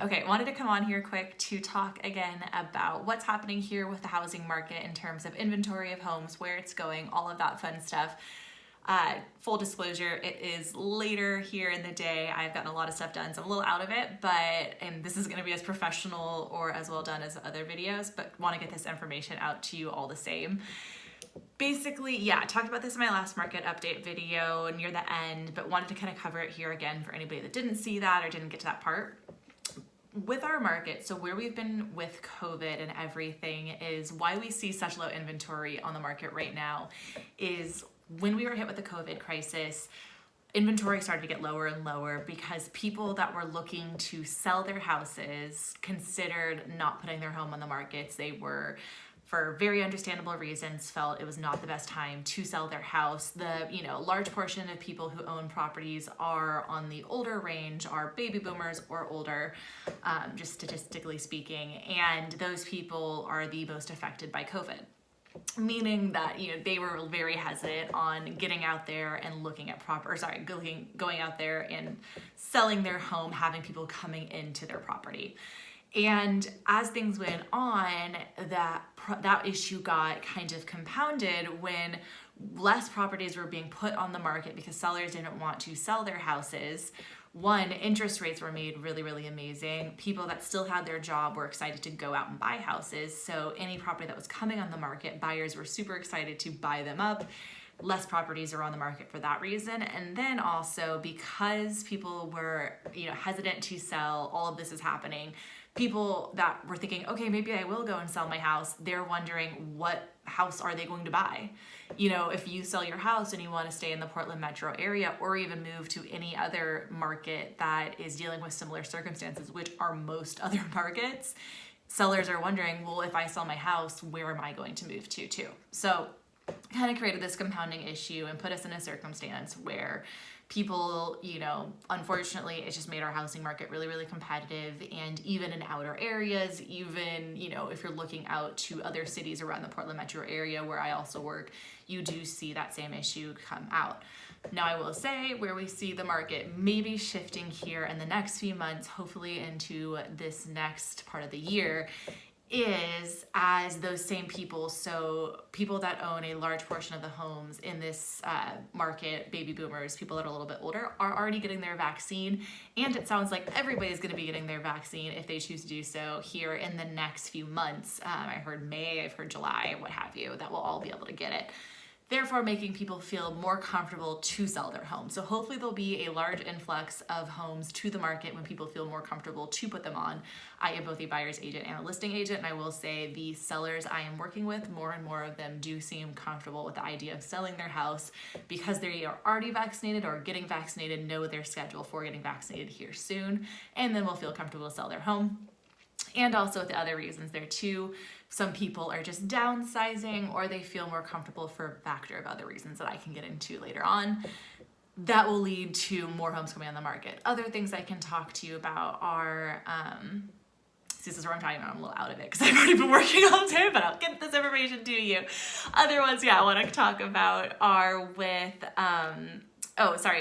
Okay, wanted to come on here quick to talk again about what's happening here with the housing market in terms of inventory of homes, where it's going, all of that fun stuff. Full disclosure, it is later here in the day. I've gotten a lot of stuff done, so I'm a little out of it, and this is going to be as professional or as well done as other videos, but want to get this information out to you all the same. Basically, yeah, I talked about this in my last market update video near the end, but wanted to kind of cover it here again for anybody that didn't see that or didn't get to that part. With our market, so where we've been with COVID and everything, is why we see such low inventory on the market right now is when we were hit with the COVID crisis, inventory started to get lower and lower because people that were looking to sell their houses considered not putting their home on the markets. They were, for very understandable reasons, felt it was not the best time to sell their house. The large portion of people who own properties are on the older range, are baby boomers or older, just statistically speaking, and those people are the most affected by COVID. Meaning that they were very hesitant on getting out there and looking at going out there and selling their home, having people coming into their property. And as things went on, that issue got kind of compounded when less properties were being put on the market because sellers didn't want to sell their houses. One, interest rates were made really, really amazing. People that still had their job were excited to go out and buy houses. So any property that was coming on the market, buyers were super excited to buy them up. Less properties are on the market for that reason. And then also because people were, hesitant to sell, all of this is happening. People that were thinking, okay, maybe I will go and sell my house, they're wondering what house are they going to buy? If you sell your house and you want to stay in the Portland metro area or even move to any other market that is dealing with similar circumstances, which are most other markets, sellers are wondering, well, if I sell my house, where am I going to move to too? So kind of created this compounding issue and put us in a circumstance where people, unfortunately, it's just made our housing market really, really competitive. And even in outer areas, even, if you're looking out to other cities around the Portland metro area where I also work, you do see that same issue come out. Now, I will say where we see the market maybe shifting here in the next few months, hopefully into this next part of the year, is as those same people, so people that own a large portion of the homes in this market, baby boomers, people that are a little bit older, are already getting their vaccine. And it sounds like everybody's going to be getting their vaccine if they choose to do so here in the next few months. I heard May, I've heard July, what have you, that we'll all be able to get it. Therefore making people feel more comfortable to sell their home. So hopefully there'll be a large influx of homes to the market when people feel more comfortable to put them on. I am both a buyer's agent and a listing agent, and I will say the sellers I am working with, more and more of them do seem comfortable with the idea of selling their house because they are already vaccinated or getting vaccinated, know their schedule for getting vaccinated here soon, and then will feel comfortable to sell their home. And also the other reasons there too, some people are just downsizing or they feel more comfortable for a factor of other reasons that I can get into later on. That will lead to more homes coming on the market. Other things I can talk to you about are, this is where I'm talking about, I'm a little out of it because I've already been working all day, but I'll get this information to you. Other ones, I want to talk about are with,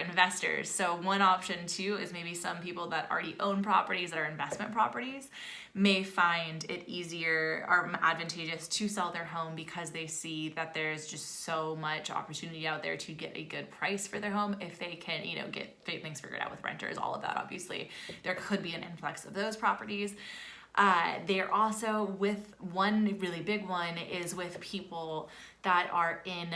investors. So one option too is maybe some people that already own properties that are investment properties may find it easier or advantageous to sell their home because they see that there's just so much opportunity out there to get a good price for their home if they can, get things figured out with renters, all of that. Obviously, there could be an influx of those properties. They're also with one really big one is with people that are in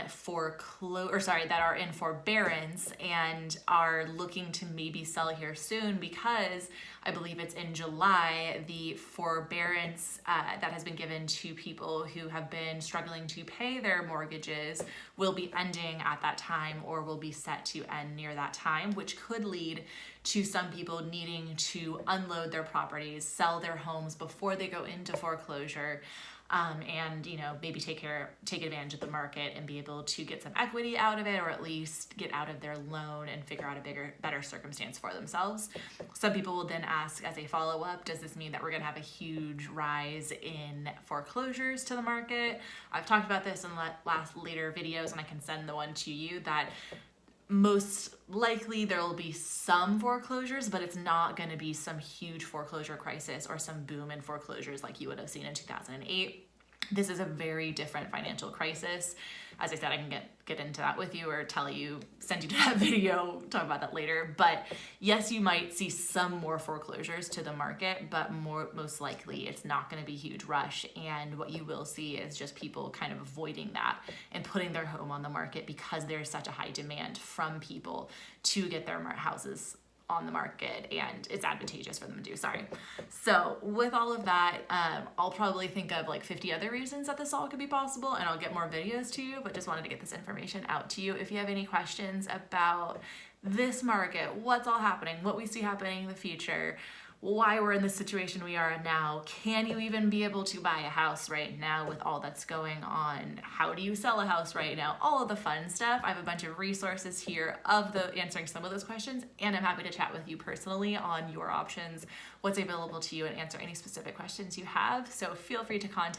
forbearance and are looking to maybe sell here soon because I believe it's in July, the forbearance that has been given to people who have been struggling to pay their mortgages will be ending at that time or will be set to end near that time, which could lead to some people needing to unload their properties, sell their homes before they go into foreclosure, and maybe take advantage of the market and be able to get some equity out of it, or at least get out of their loan and figure out a better circumstance for themselves. Some people will then ask as a follow-up, does this mean that we're going to have a huge rise in foreclosures to the market? I've talked about this in later videos, and I can send the one to you that most likely there will be some foreclosures, but it's not going to be some huge foreclosure crisis or some boom in foreclosures like you would have seen in 2008. This is a very different financial crisis. As I said, I can get into that with you or send you to that video, talk about that later. But yes, you might see some more foreclosures to the market, but most likely it's not going to be a huge rush. And what you will see is just people kind of avoiding that and putting their home on the market because there's such a high demand from people to get their houses on the market, and it's advantageous for them to do. So with all of that, I'll probably think of like 50 other reasons that this all could be possible, and I'll get more videos to you, but just wanted to get this information out to you. If you have any questions about this market, what's all happening, what we see happening in the future, why we're in the situation we are in now, can you even be able to buy a house right now with all that's going on, how do you sell a house right now, all of the fun stuff. I have a bunch of resources here of answering some of those questions, and I'm happy to chat with you personally on your options, what's available to you, and answer any specific questions you have. So feel free to contact